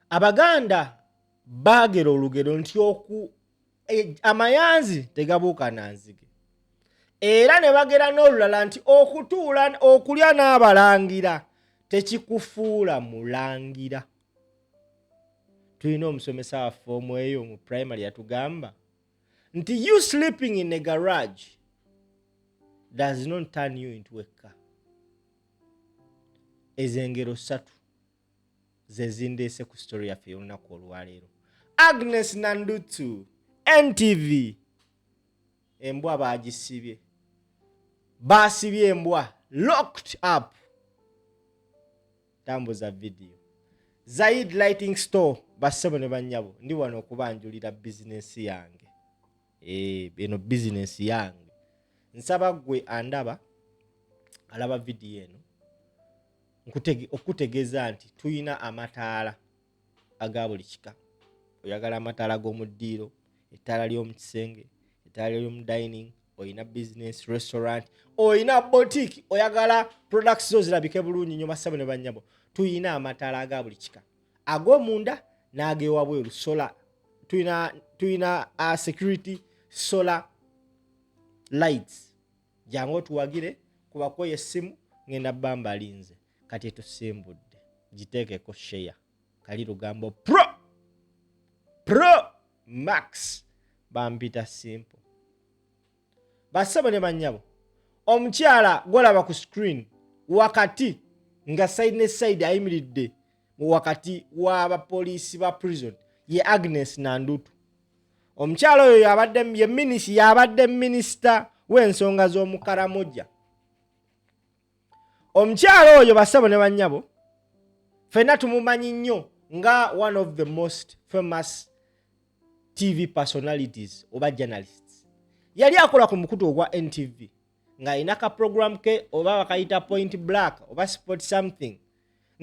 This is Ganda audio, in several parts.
Abaganda bagera olugero nti amayanzi tegabuuka na nzige. Era ne bagera n'olulala nti okutuula okulya n'abalangira tekikufuula mulangira. Tulina omusomesa waffe omu eyo mu primary yatugamba nti you sleeping in a garage does not turn you into a car. Ezengero 3 ze zindeese ku story yaffe y'olunaku olwaleero. Agnes Nanduttu, NTV. Embwa bagisibye. Basibye embwa locked up. Tambuza video. Zaid Lighting Store bassebo ne bannyabo ndi wano okubanjulira business yange. Bino business yange. Nsaba gwe andaba alaba video eno okutegeeza nti tuyina amataala aga buli kika. Oyagala amataala g'omuddiiro, ettaala ly'omu kisenge, ettaala ly'omu dining, oyina business restaurant, oyina boutique, oyagala products zo zirabike bulungi nnyo bassebo ne bannyabo. Tuyina amataala aga buli kika. Ag'omunda n'ag'ewabweru solar. Tuyina security solar lights. Jangu tuwagire kuba ko yessimu ngenda bamba alinze. Kati tusimbudde. Giteekeko share. Kali lugambo Pro Max. Bampita simple. Bassebo ne bannyabo. Omukyala gwolaba ku screen wakati nga side ne side ayimiridde mu wakati w'abapoliisi ba prison ye Agnes Nanduttu. Omukyala oyo yabadde minisita w'ensonga z'omukaramoja. Omukyala oyo bassebo ne bannyabo ffenna tumumanyi nnyo nga one of the most famous TV personalities oba journalists. Yali akola ku mukutu ogwa NTV nga inaka program ke oba bakayita Point Black oba Sport something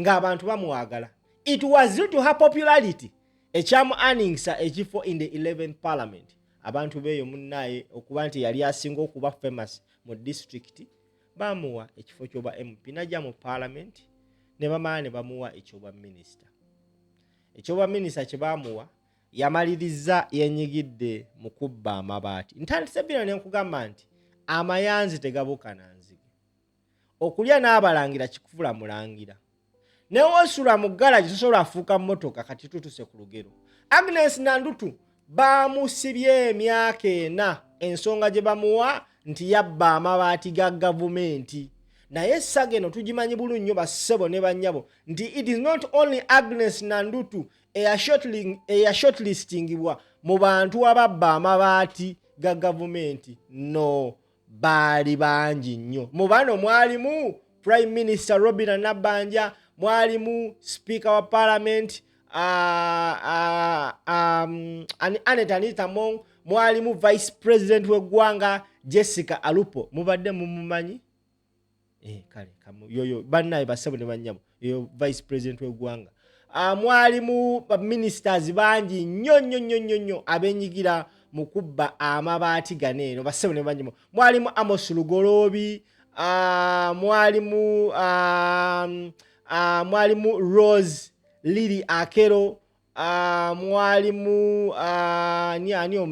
nga abantu bamuwagala. It was due to her popularity ekyamu earningsa ekifo in the 11th parliament. Abantu beyo munnaye okuba nti yali asinga okuba famous mu district bamuwa ekifo ky'oba MP najja mu parliament ne bamala ne bamuwa ekyoba minister. Ekyoba minister kye bamuwa yamaliriza yenyigidde mu kubba amabaati. Ntandise bino ne nkugamba nti amayanzi tegabuuka na nzige. Okulya n'abalangira kikufula mulangira. Ne wosula mu garage tosobola afuuka mmotoka kati tutuse ku lugero. Agnes Nanduttu bamusibye emyaka 4 ensonga gye bamuwa nti yabba amabaati ga gavumenti. Naye essage eno tugimanyi bulungi nnyo bassebo ne bannyabo nti it is not only Agnes Nanduttu shortlistingibwa mu bantu ababba amabaati ga gavumenti. No, baali bangi nnyo. Mu bano mwalimu Prime Minister Robina Nabbanja, mwalimu Speaker wa Parliament Anita Mong, mwalimu Vice President w'eggwanga Jessica Alupo. Mubadde mumumanyi? Kale yoyo bannaye bassebo ne bannyabo yoyo Vice President w'eggwanga. Mwalimu ministers bangi nnyo abenyigira mu kubba amabaati ganeeno bassebo ne bannyabo. Mwalimu Amos Lugoloobi, mwalimu Rose Lily Akero, mwalimu ani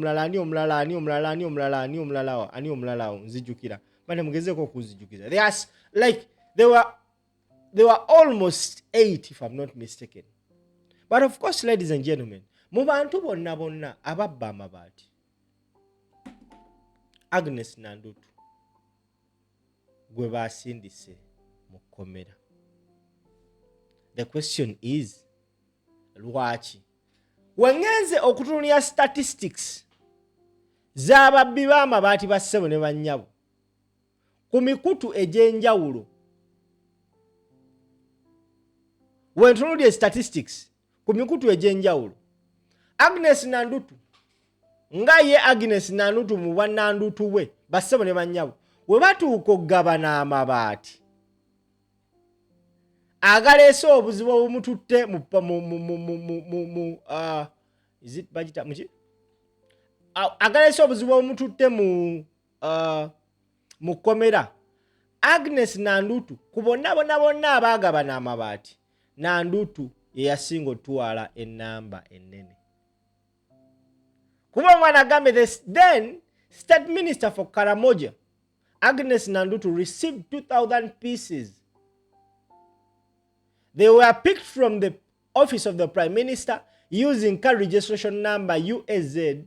omulala nzijukira bane mugezeko okuzijukiza. They were almost 8 if I'm not mistaken. But of course, ladies and gentlemen, mu bantu bonna ababba amabaati Agnes Nanduttu gwe basindise Mukkomera. The question is, lwaki? Wengenze okutunuulira statistics z'ababbi b'amabaati bassebo ne bannyabo ku mikutu egy'enjawulo. Wentunuulira statistics ku mikutu egy'enjawulo, Agnes Nanduttu nga ye Agnes Nanduttu mu bwannanduttu bwe bassebo ne bannyabo we batuuka okugabana amabaati agaleese obuzibu obumututte agaleese obuzibu obumututte mu Mukkomera. Agnes Nanduttu ku bonna abaagabana amabaati, Nanduttu ye yasinga otwala enamba ennene. Kuba omwana agambe then State Minister for Karamoja, Agnes Nanduttu, received 2,000 pieces. They were picked from the office of the Prime Minister using car registration number UAZ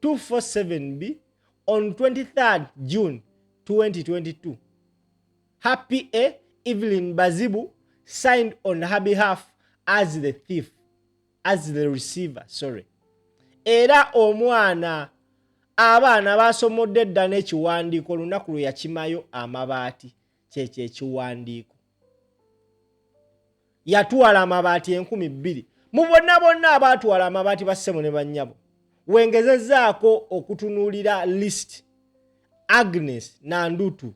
247B on 23rd June 2022. Happy A. Evelyn Bazibu signed on her behalf as the receiver. Era omwana abaana basomodde dda n'ekiwandiiko lunaku lwe yakimayo Amabaati kyekyo ekiwandiiko. Yatwala amabaati 2,000. Mu bonna abaatwala amabaati bassebo ne bannyabo, wengezezzaako okutunuulira list Agnes Nanduttu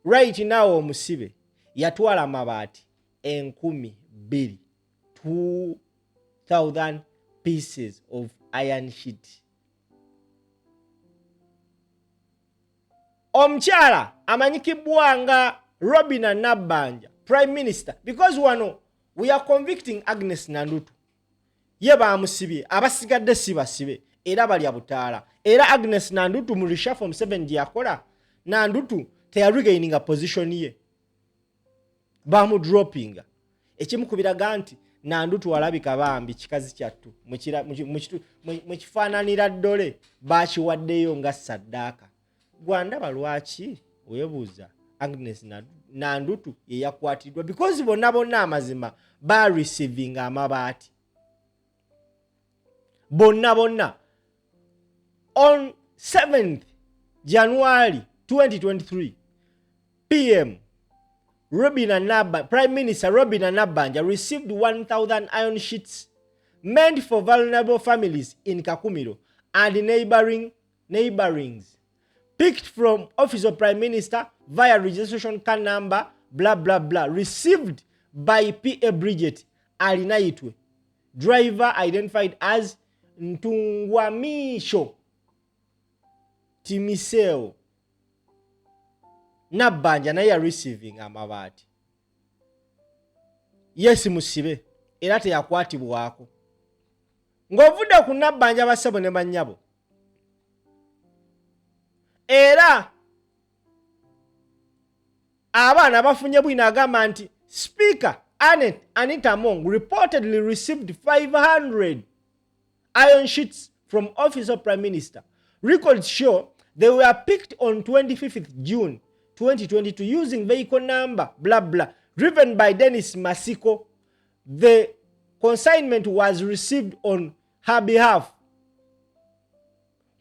right now omusibe yatwala amabaati 2,000, 2,000 pieces of iron sheet. Omukyala amanyikibwa nga Robina Nabbanja, Prime Minister, because we are convicting Agnes Nanduttu. Ye bamusibye, abasigadde si basibe era bali abutaala. Era Agnes Nanduttu mu reshuffle 7 yakola, Nanduttu teyarigaininga position ye, bamu droppinga. Ekimukubiraga nti Nanduttu alabika bambi kikazi kyattu mu kifaananira ddole bakiwaddeyo nga saddaaka. Gwandaba lwaki weebuuza Agnes Nanduttu ye yakwatiddwa because bonna amazima ba receiving amabaati. Bonna on 7th January 2023 PM, Prime Minister Robina Nabbanja received 1,000 iron sheets meant for vulnerable families in Kakumiro and neighborings, picked from Office of Prime Minister via registration card number blah blah blah, received by PA Bridget Alinaitwe, driver identified as Ntungwamisho Timiseo. Nabbanja naye receiving amabaati. Yes musibe era teyakwatibwako. Ng'ovudde ku Nabbanja bassebo ne bannyabo. Era abaana bafunye bwina agamba nti Speaker Anita Mong reportedly received 500 iron sheets from Office of Prime Minister. Records show they were picked on 25th June 2022 using vehicle number blah blah driven by Dennis Masiko. The consignment was received on her behalf,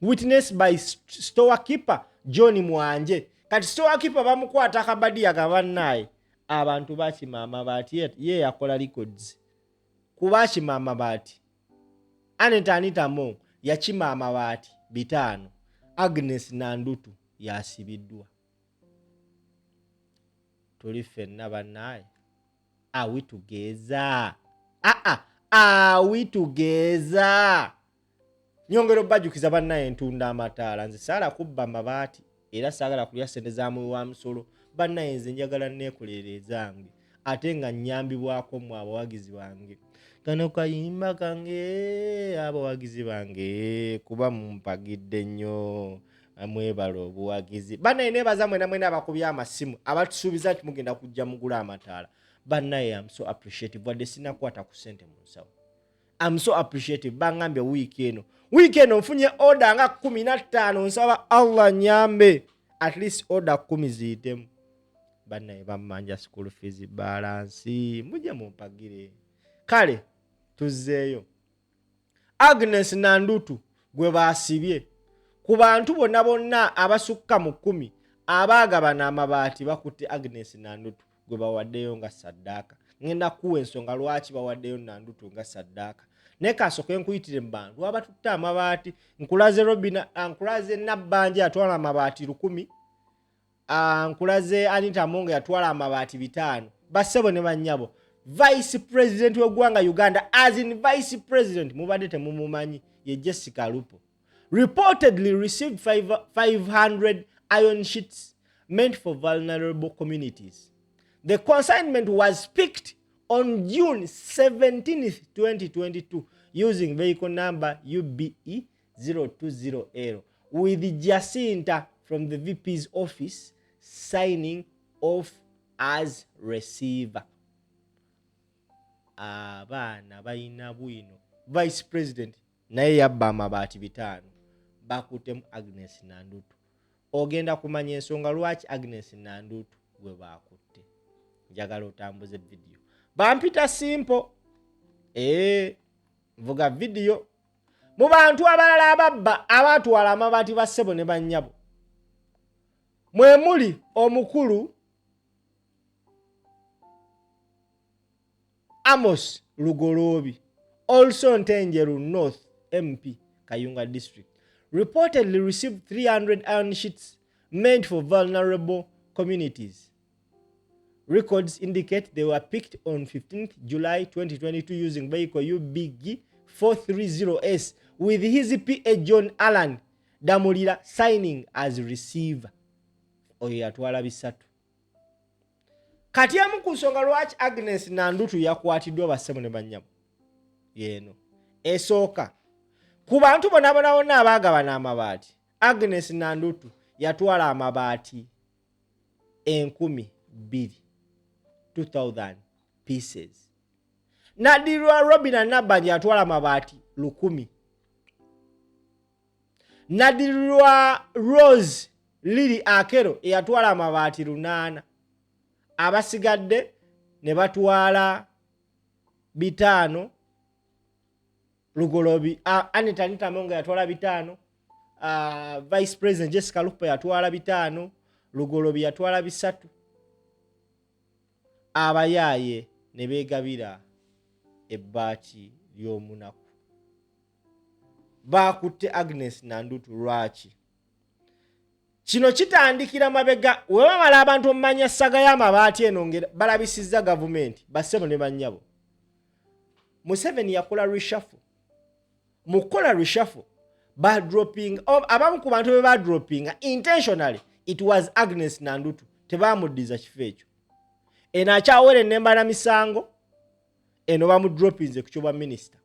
witnessed by storekeeper John Mwanje. Kati storekeeper bamukwata akabadi akabannaye abantu bakima amabaati ye yakola records kubakima amabaati. Anita Mong yakima amabaati 5. Agnes Nanduttu yasibiddwa. Tuli ffenna bannaye. Are we together? Are we together? Nyongero bajukiza bannaye ntunda amataala. Nze saala kubba mabaati era saagala kulya ssente za muwi wa musolo. Bannaye nze njagala neekolera ezange ate nga nnyambibwako mu abawagizi bange. Kano kayimba kange abawagizi bange kuba mumpagidde nnyo. Mwebala obuwagizi. Bannaye neebaza mwena abakubya amasimu abatusuubiza nti mugenda kujja mugula amataala. Bannaye I'm so appreciative. Wadde sinakwata ku ssente mu nsawo. I'm so appreciative. Bangambye wiiki eno nfunye order nga 15. Nsaba Allah nyambe at least order 10 ziyitemu. Bannaye bammanja school fees balance. Mujje mumpagire. Kale tuzzeeyo. Agnes Nanduttu gwe baasibye ku bantu bonna abasukka mu 10 abaagabana amabaati bakutte Agnes Nanduttu gwe bawaddeyo nga saddaaka. Ngenda kuwa ensonga lwaki bawaddeyo Nanduttu nga saddaaka. Ne kasooke nkuyitire mu bantu abatutte amabaati. Nkulaze Robina, nkulaze Nabbanja atwala amabaati 10. Nkulaze Anita Mong yatwala amabaati 5. Bassebo ne bannyabo. Vice President w'eggwanga Uganda, as in Vice President mubadde temumumanyi, ye Jessica Lupo, reportedly received 500 iron sheets meant for vulnerable communities. The consignment was picked on June 17th, 2022 using vehicle number UBE 020L with Jacinta from the VP's office signing off as receiver. Abaana balina bwino. Vice President naye yabba Mabaati 5 bakutemu Agnes Nanduttu. Ogenda kumanya ensonga lwaki Agnes Nanduttu gwe bakutte. Njagala otambuze video. Bampita simple. Vuga video. Mu bantu abalala ababba abatwala Mabaati ba ssebo ne bannyabo. Mwe muli omukulu Amos Lugolobi, also Ntenjeru North MP, Kayunga District, reportedly received 300 iron sheets meant for vulnerable communities. Records indicate they were picked on 15th July 2022 using vehicle UBG 430S with his PA John Allen Damulira signing as receiver. Oyo yatwala bisatu. Kati emu ku nsonga lwaki Agnes Nanduttu yakwatiddwa bassebo ne bannyabo yeeno esooka ku bantu bonna abaagabana Amabaati, Agnes Nanduttu yatwala Amabaati 2000 pieces. Nadirwa Robina Nabanja yatwala Amabaati 1000. Nadirwa Rose Lily Akero yatwala Amabaati 800. Abasigadde ne batwala 5. Lugolobi Anita Monga yatwala 5. Vice President Jessica Lupa yatwala 5. Lugolobi yatwala 3. Abayaaye ne beegabira ebbaati ly'omunaku. Bakutte Agnes Nanduttu lwaki? Kino kitandikira mabega webamala abantu omumanya saga y'Amabaati eno balabisizza gavumenti bassebo ne bannyabo. Museveni yakola reshuffle. Mukola reshuffle dropping abamu ku bantu be dropping intentionally it was Agnes Nanduttu tebamuddiza kifo ekyo. Eno akyawere ennemba na misango eno bamudroppinze ku kyoba minister.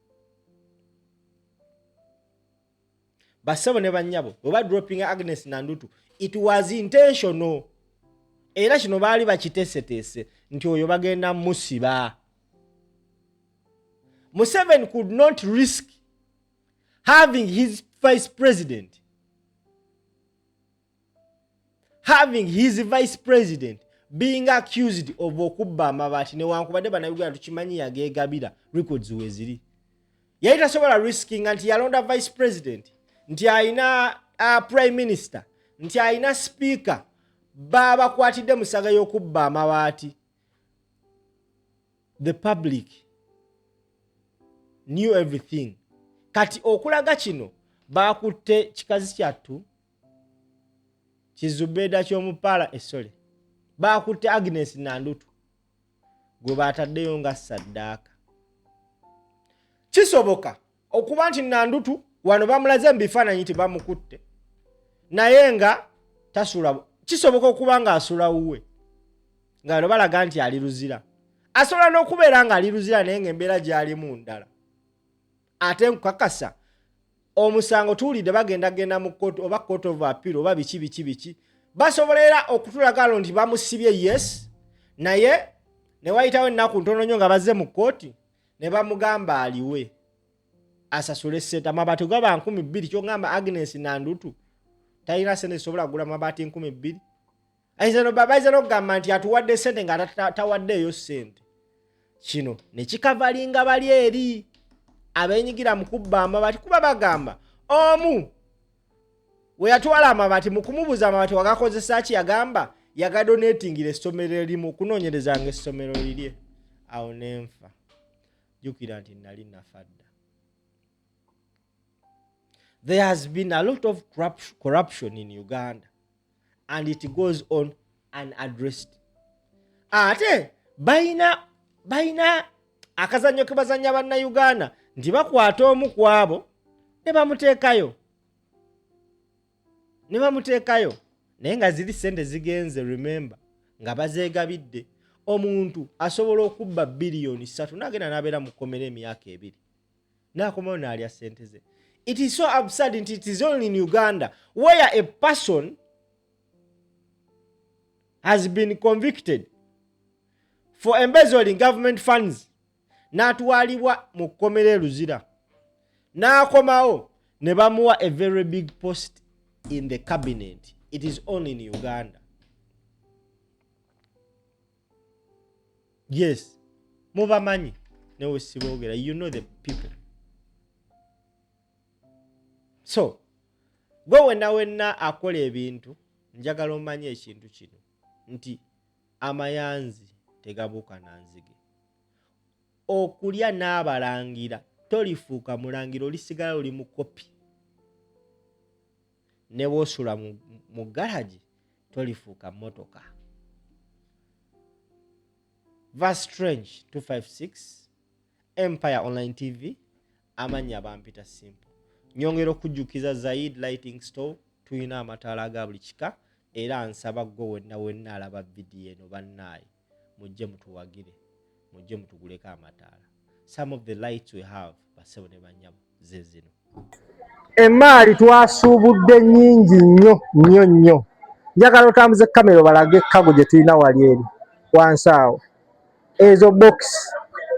Bassebo ne bannyabo bwe dropping Agnes Nanduttu it was intentional. Era kino baali bakiteeseteese nti oyo bagenda musiba. Museveni could not risk having his vice president being accused of okubba Amabaati newankubadde bannayuganda tukimanyi yageegabira records weziri. Yali tasobola risking nti yalonda vice president, nti ayina prime minister, nti ayina speaker babakwatidde musaga y'okubba Amabaati. The public knew everything. Kati okulaga kino bakutte kikazi kyattu Kizubeda ky'omupaala essole. Bakutte Agnes Nanduttu gwe bataddeyo nga saddaaka. Kisoboka okuba nti Nanduttu wano bamulaze mu bifaananyi nti bamukutte naye nga tasula. Kisoboka okuba nga asula wuwe nga bano balaga nti ali luzira. Asobola n'okubeera nga ali luzira naye ng'embeera gy'alimu ndala. Ate nkukakasa omusango tuwulidde bagenda mu kkooti oba court of appeal oba biki basobolera okutulaga nti bamusibye yes naye ne wayitawo ennaku ntono nnyo nga bazze mu kkooti ne bamugamba aliwe asasule ssente. Amabaati gaba 2,000 kyongamba Agnes Nanduttu talina ssente zisobola kugula Mabaati 2,000. Ayinza n'okugamba nti atuwadde ssente nga tawaddeeyo ssente. Kino ne kikavalinga bali eri abenyigira mu kubba Amabaati kuba bagamba omu we yatwala Amabaati mu kumubuza Amabaati wagakozesa ki yagamba yagadonatingira essomero erimu kunoonyereza nga essomero lirye. Awo nenfa jjukira nti nali nafadda. There has been a lot of corruption in Uganda and it goes on unaddressed. Ate baina akazannyo ke bazannya bannayuganda nti bakwata omu ku abo ne bamuteekayo naye nga ziri ssente zigenze remember nga bazeegabidde. omuntu asobola okubba biliyoni 3 n'agenda n'abeera Mukkomera emyaka 2 n'akomawo n'alya ssente ze. It is so absurd and it is only in Uganda where a person has been convicted for embezzling government funds n'atwalibwa Mukkomera Luzira n'akomawo ne bamuwa a very big post in the cabinet. It is only in Uganda. Yes, mubamanyi newe sibogera, you know the people. So gwe wenna akola ebintu njagala omanye ekintu kino nti amayanzi tegabuuka nanzige. Okulya n'abalangira tolifuuka mulangira, olisigala oli mu kopi. Ne bw'osula mu garage tolifuuka motoka. Verse Strange 256 Empire Online TV amanya bampita simple. Nyongera okujjukiza Zaid Lighting Store tuyina amataala aga buli kika era nsaba gwe wenna alaba video eno bannaayi mujje mutuwagire, mujje mutuguleko amataala. Some of the lights we have basebo ne banyabo zezino. Emaali twasuubudde nnyingi nnyo. Njagala otambuze kamera balage ekkago gye tulina wali eri wansi awo. Ezo box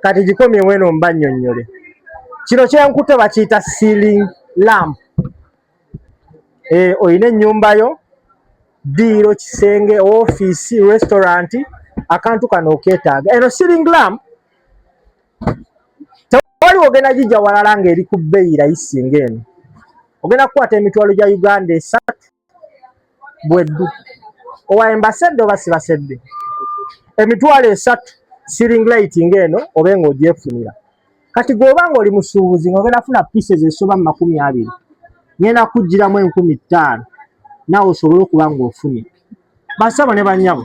kati gikomye weno mbannyonnyole. Kino kyenkutte bakiyita ceiling lamp. Oyina ennyumba yo, ddiiro, kisenge, office, restaurant, akantu kano okeetaaga. Eno ceiling lamp tewali ogenda gijja walala ng'eri ku bbeeyi layisi ng'eno. Ogenda kukwata emitwalo gya Uganda 3 bweddu. Owaye mbasedde oba sibasedde? Emitwalo 3 ceiling light ng'eno obe ng'ogyefunira. Kati gwoba ng'oli musuubuzi ng'ogenda funa pieces esoba mu 20. Ngenda kuggyiramu 15,000 naawe osobole okuba ng'ofunye. Basabo ne bannyabo